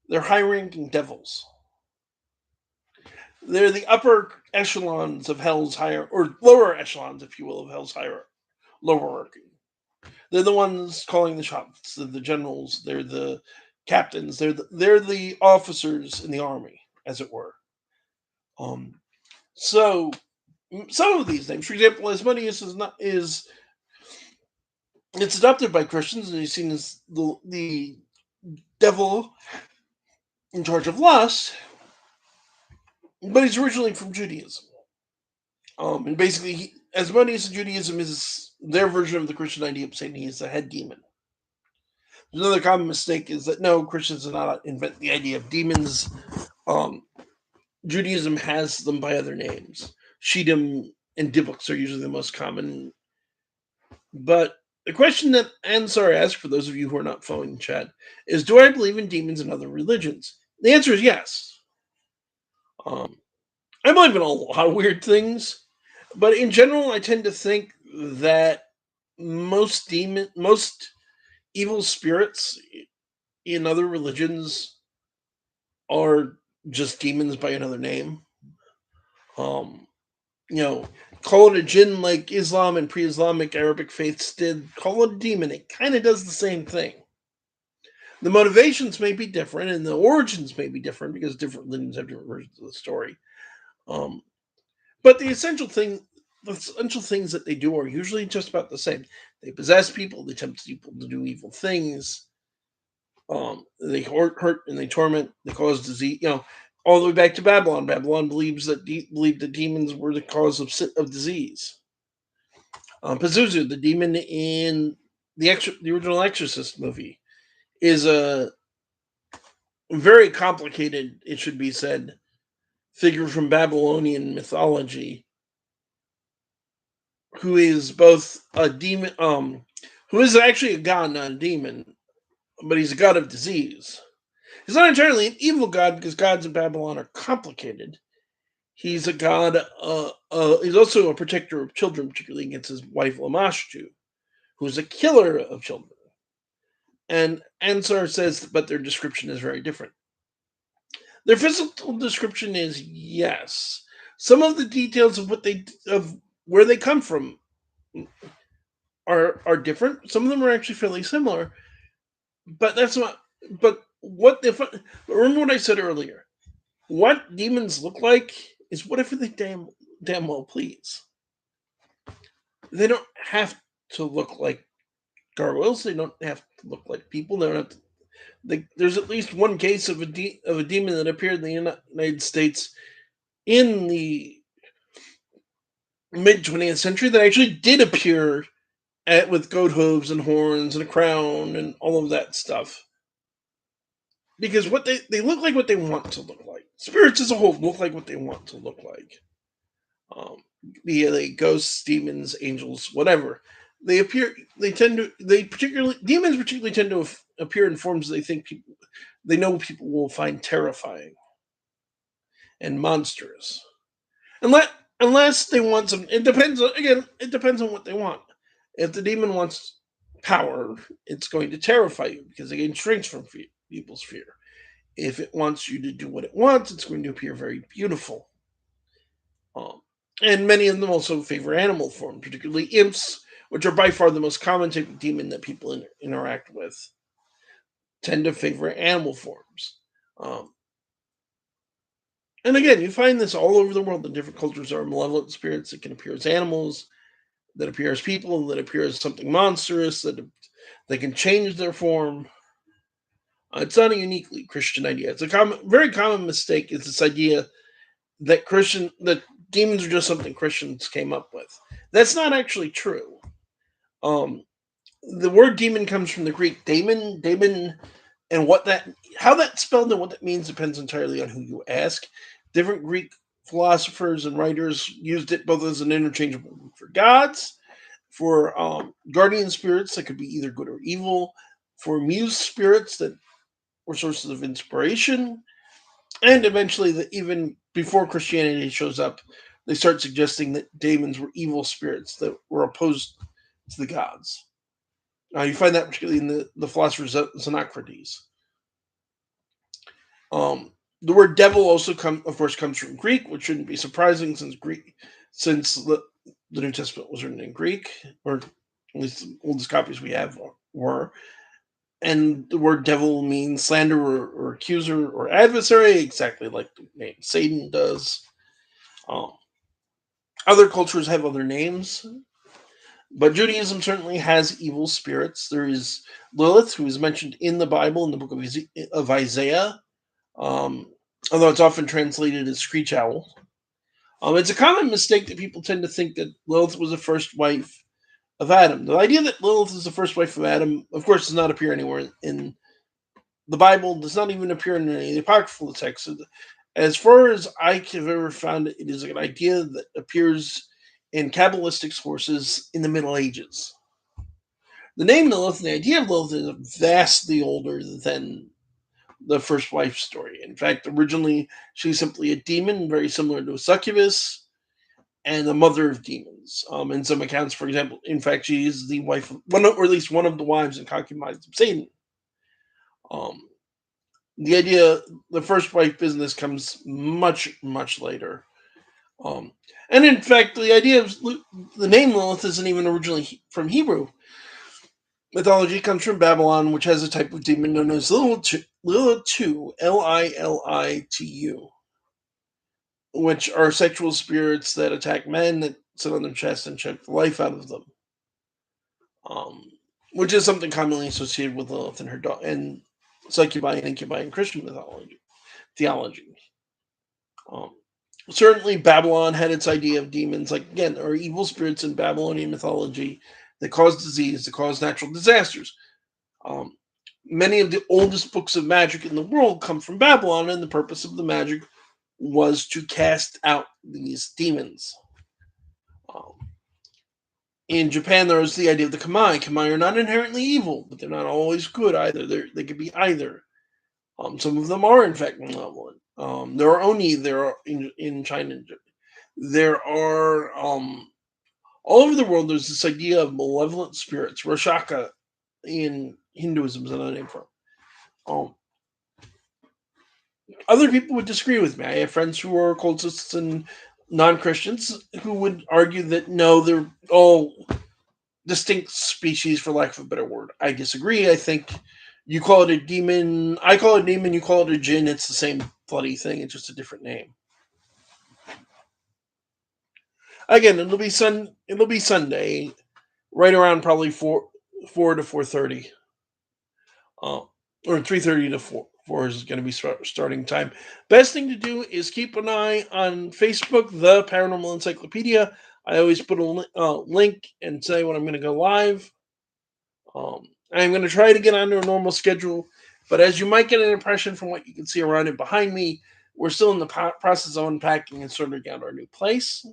They're high-ranking devils. They're the upper echelons of hell's higher, or lower echelons, if you will, of hell's higher, lower working. They're the ones calling the shots. They're the generals. They're the captains. They're the officers in the army, as it were. So some of these names, for example, Asmodeus is it's adopted by Christians, and he's seen as the devil in charge of lust, but he's originally from Judaism. And basically, Asmodeus in Judaism is their version of the Christian idea of Satan. He is a head demon. Another common mistake is that no, Christians did not invent the idea of demons. Judaism has them by other names. Shedem and Dibbux are usually the most common. But the question that Ansar asked, for those of you who are not following the chat, is, do I believe in demons in other religions? The answer is yes. I believe in a lot of weird things, but in general, I tend to think that most evil spirits in other religions are just demons by another name. Um, you know, call it a jinn like Islam and pre-Islamic Arabic faiths did. Call it a demon. It kind of does the same thing. The motivations may be different, and the origins may be different because different religions have different versions of the story. Um, but the essential things that they do are usually just about the same. They possess people. They tempt people to do evil things. They hurt and they torment. They cause disease. All the way back to Babylon. Babylon believed that demons were the cause of disease. Pazuzu, the demon in the original Exorcist movie, is a very complicated, it should be said, figure from Babylonian mythology who is both a demon, who is actually a god, not a demon, but he's a god of disease. He's not entirely an evil god because gods in Babylon are complicated. He's a god. He's also a protector of children, particularly against his wife Lamashtu, who's a killer of children. And Ansar says, but their description is very different. Their physical description is yes. Some of the details of where they come from are different. Some of them are actually fairly similar, but that's not. But remember what I said earlier. What demons look like is whatever they damn well please. They don't have to look like gargoyles. They don't have to look like people. They don't have to, there's at least one case of a demon that appeared in the United States in the mid 20th century that actually did appear with goat hooves and horns and a crown and all of that stuff. Because they look like what they want to look like. Spirits as a whole look like what they want to look like. Be they ghosts, demons, angels, whatever. They appear. Demons particularly tend to appear in forms they know people will find terrifying and monstrous. Unless unless they want some. It depends. Again, it depends on what they want. If the demon wants power, it's going to terrify you because it gains strength from people's fear. If it wants you to do what it wants, it's going to appear very beautiful. Um, and many of them also favor animal form, particularly imps, which are by far the most common type of demon that people interact with, tend to favor animal forms. Um, and again, you find this all over the world in different cultures. There are malevolent spirits that can appear as animals, that appear as people, that appear as something monstrous, that they can change their form. It's not a uniquely Christian idea. It's a very common mistake. Is this idea that demons are just something Christians came up with. That's not actually true. Um, the word demon comes from the Greek daemon, and how that's spelled and what that means depends entirely on who you ask. Different Greek philosophers and writers used it both as an interchangeable word for gods, for guardian spirits that could be either good or evil, for muse spirits that were sources of inspiration, and eventually, even before Christianity shows up, they start suggesting that demons were evil spirits that were opposed to the gods. You find that particularly in the philosopher Xenocrates. The word devil also, of course, comes from Greek, which shouldn't be surprising since the New Testament was written in Greek, or at least the oldest copies we have were. And the word devil means slanderer or accuser or adversary, exactly like the name Satan does. Um, Other cultures have other names, but Judaism certainly has evil spirits. There is Lilith, who is mentioned in the Bible in the book of Isaiah, um, although it's often translated as screech owl. It's a common mistake that people tend to think that Lilith was the first wife of Adam. The idea that Lilith is the first wife of Adam, of course, does not appear anywhere in the Bible, does not even appear in any of the apocryphal texts. As far as I have ever found, it is an idea that appears in Kabbalistic sources in the Middle Ages. The name Lilith and the idea of Lilith is vastly older than the first wife story. In fact, originally she's simply a demon, very similar to a succubus, and the mother of demons. In some accounts, for example, in fact, she is the wife of or at least one of the wives and concubines of Satan. Um, The idea, the first wife business comes much, much later. Um, and in fact, the idea of the name Lilith isn't even originally from Hebrew. Mythology comes from Babylon, which has a type of demon known as Lilitu, Lilitu, which are sexual spirits that attack men that sit on their chest and choke the life out of them. Um, which is something commonly associated with Lilith and her and succubi and incubi in Christian mythology theology. Um, Certainly, Babylon had its idea of demons, like again, there are evil spirits in Babylonian mythology that cause disease, that cause natural disasters. Um, Many of the oldest books of magic in the world come from Babylon, and the purpose of the magic was to cast out these demons. Um, in Japan, there was the idea of the Kamai. Kamai are not inherently evil, but they're not always good either. They could be either. Some of them are, in fact, malevolent. There are Oni there are in China. There are all over the world. There's this idea of malevolent spirits. Rashaka in Hinduism is another name for it. Um, Other people would disagree with me. I have friends who are occultists and non-Christians who would argue that no, they're all distinct species, for lack of a better word. I disagree. I think you call it a demon, I call it a demon, you call it a jinn. It's the same bloody thing. It's just a different name. Again, It'll be Sunday, right around probably four to 4:30, uh, or 3:30 to four is going to be starting time. Best thing to do is keep an eye on Facebook, the Paranormal Encyclopedia. I always put a link and say when I'm going to go live. I'm going to try to get onto a normal schedule, but as you might get an impression from what you can see around it behind me, we're still in the process of unpacking and sorting out our new place.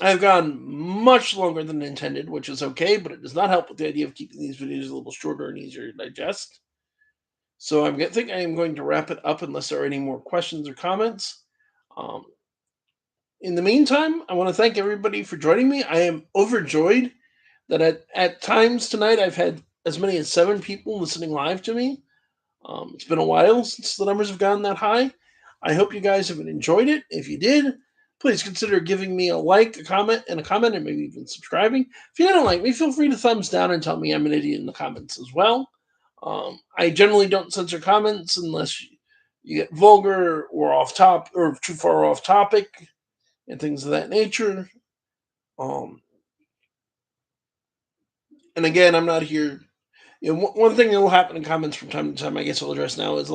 I've gone much longer than intended, which is okay, but it does not help with the idea of keeping these videos a little shorter and easier to digest. So think I am going to wrap it up unless there are any more questions or comments. Um, in the meantime, I want to thank everybody for joining me. I am overjoyed that at times tonight I've had as many as 7 people listening live to me. It's been a while since the numbers have gotten that high. I hope you guys have enjoyed it. If you did, please consider giving me a like, a comment, and maybe even subscribing. If you don't like me, feel free to thumbs down and tell me I'm an idiot in the comments as well. I generally don't censor comments unless you get vulgar or off top or too far off topic and things of that nature. Um, and again, I'm not here. One thing that will happen in comments from time to time, I guess I'll address now, is a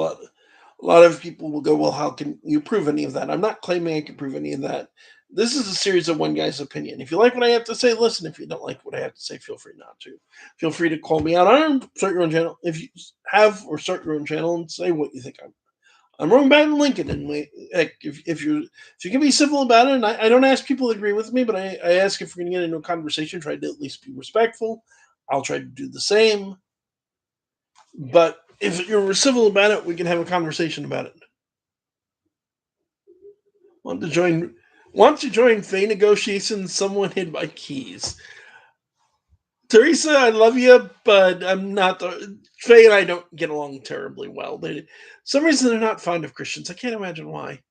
lot of people will go, "Well, how can you prove any of that?" I'm not claiming I can prove any of that. This is a series of one guy's opinion. If you like what I have to say, listen. If you don't like what I have to say, feel free not to. Feel free to call me out on start your own channel. If you have or start your own channel and say what you think I'm wrong, bad, and Lincoln. And if you can be civil about it, and I don't ask people to agree with me, but I ask if we're going to get into a conversation, try to at least be respectful. I'll try to do the same. But if you're civil about it, we can have a conversation about it. Want to join? Want to join Fey negotiations? Someone hid my keys. Teresa, I love you, but I'm not. Faye and I don't get along terribly well. Some reason they're not fond of Christians. I can't imagine why.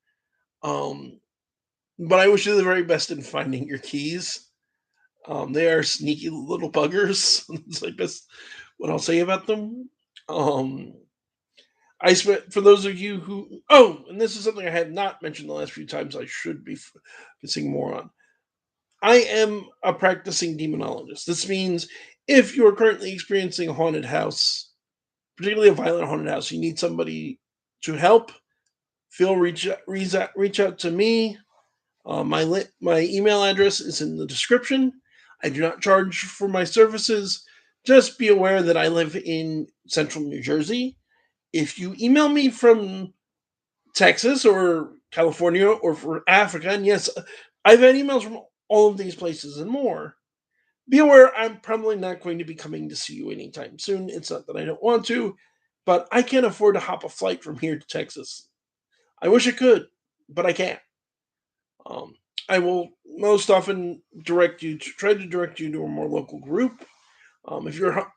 Um, but I wish you the very best in finding your keys. They are sneaky little buggers. That's like best what I'll say about them. Um, I spent for those of you who and this is something I have not mentioned the last few times. I should be focusing more on. I am a practicing demonologist. This means if you're currently experiencing a haunted house, particularly a violent haunted house, you need somebody to help. Reach out to me. My email address is in the description. I do not charge for my services. Just be aware that I live in central New Jersey. If you email me from Texas or California or for Africa, and yes, I've had emails from all of these places and more. Be aware I'm probably not going to be coming to see you anytime soon. It's not that I don't want to, but I can't afford to hop a flight from here to Texas. I wish I could, but I can't. Um, I will most often try to direct you to a more local group. If you're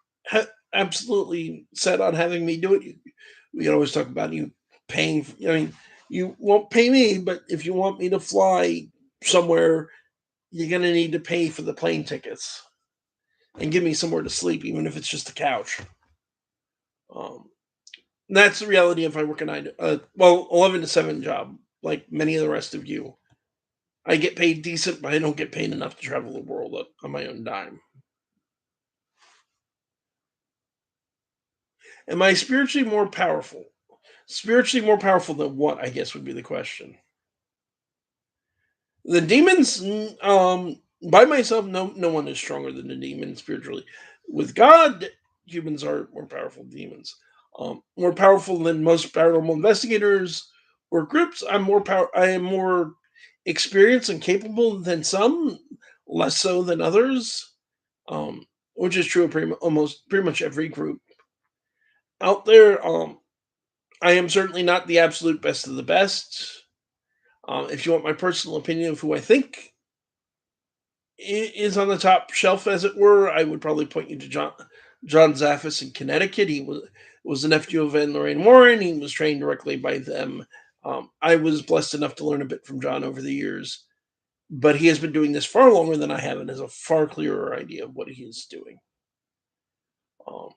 absolutely set on having me do it, We can always talk about you paying. I mean, you won't pay me, but if you want me to fly somewhere, you're going to need to pay for the plane tickets and give me somewhere to sleep, even if it's just a couch. Um, that's the reality if I work a 11 to 7 job, like many of the rest of you. I get paid decent, but I don't get paid enough to travel the world on my own dime. Am I spiritually more powerful? Spiritually more powerful than what, I guess, would be the question. The demons, by myself, no one is stronger than the demon spiritually. With God, humans are more powerful than demons. More powerful than most paranormal investigators or groups. I am more experienced and capable than some, less so than others. Which is true of pretty much every group out there. I am certainly not the absolute best of the best. If you want my personal opinion of who I think is on the top shelf, as it were, I would probably point you to John Zaffis in Connecticut. He was the nephew of Anne Lorraine Warren. He was trained directly by them. I was blessed enough to learn a bit from John over the years, but he has been doing this far longer than I have and has a far clearer idea of what he is doing. Um,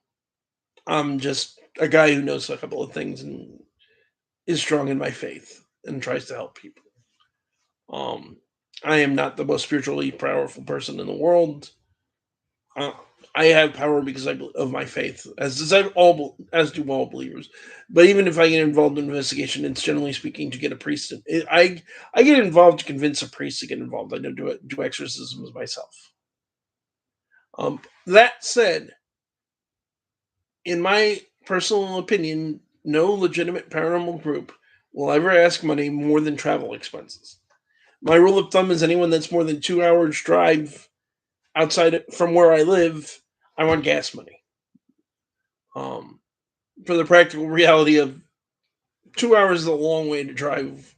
I'm just a guy who knows a couple of things and is strong in my faith and tries to help people. Um, I am not the most spiritually powerful person in the world. Uh, I have power because of my faith, as do all believers. But even if I get involved in investigation, it's generally speaking to get a priest. I get involved to convince a priest to get involved. I don't do exorcisms myself. That said, in my personal opinion, no legitimate paranormal group will ever ask money more than travel expenses. My rule of thumb is anyone that's more than 2 hours drive from where I live, I want gas money. Um, for the practical reality of 2 hours is a long way to drive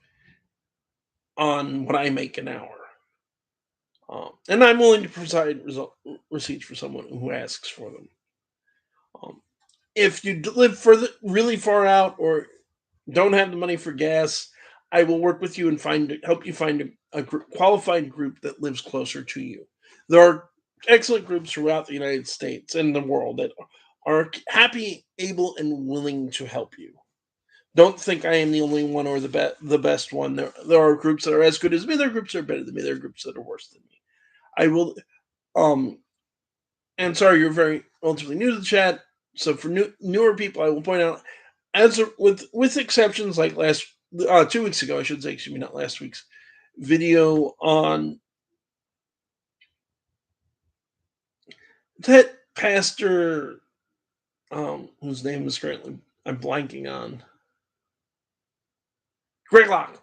on what I make an hour. And I'm willing to provide receipts for someone who asks for them. Um, if you live really far out or don't have the money for gas, I will work with you and help you find a qualified group that lives closer to you. There are excellent groups throughout the United States and the world that are happy, able, and willing to help you. Don't think I am the only one or the best one. There are groups that are as good as me. There are groups that are better than me. There are groups that are worse than me. I will. Um, and sorry, you're very relatively new to the chat. So for newer people, I will point out, with exceptions like 2 weeks ago, I should say, excuse me, not last week's video on that pastor, whose name is currently I'm blanking on, Greg Locke,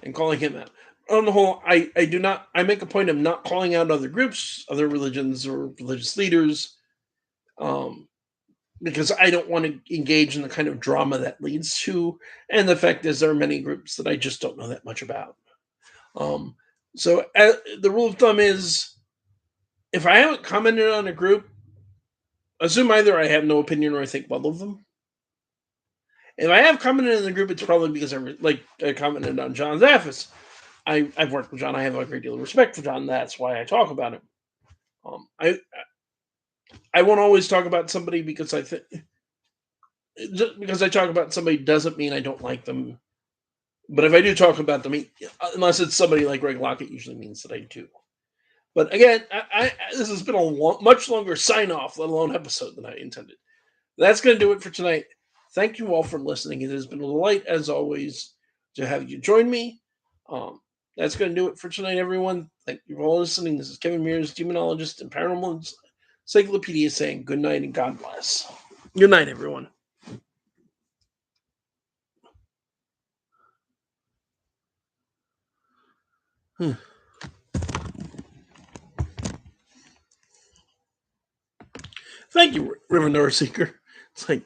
and calling him out. On the whole, I do not. I make a point of not calling out other groups, other religions, or religious leaders, um, because I don't want to engage in the kind of drama that leads to. And the fact is, there are many groups that I just don't know that much about. Um, so the rule of thumb is, if I haven't commented on a group, assume either I have no opinion or I think well of them. If I have commented in the group, it's probably because I commented on John Zaffis. I've worked with John. I have a great deal of respect for John. That's why I talk about him. I won't always talk about somebody because I think just because I talk about somebody doesn't mean I don't like them. But if I do talk about them, unless it's somebody like Greg Locke, it usually means that I do. But again, this has been a much longer sign off, let alone episode, than I intended. That's going to do it for tonight. Thank you all for listening. It has been a delight, as always, to have you join me. Um, that's going to do it for tonight, everyone. Thank you for all listening. This is Kevin Mears, demonologist and Paranormal Encyclopedia, saying good night and God bless. Good night, everyone. Thank you, Reverend Seeker. It's like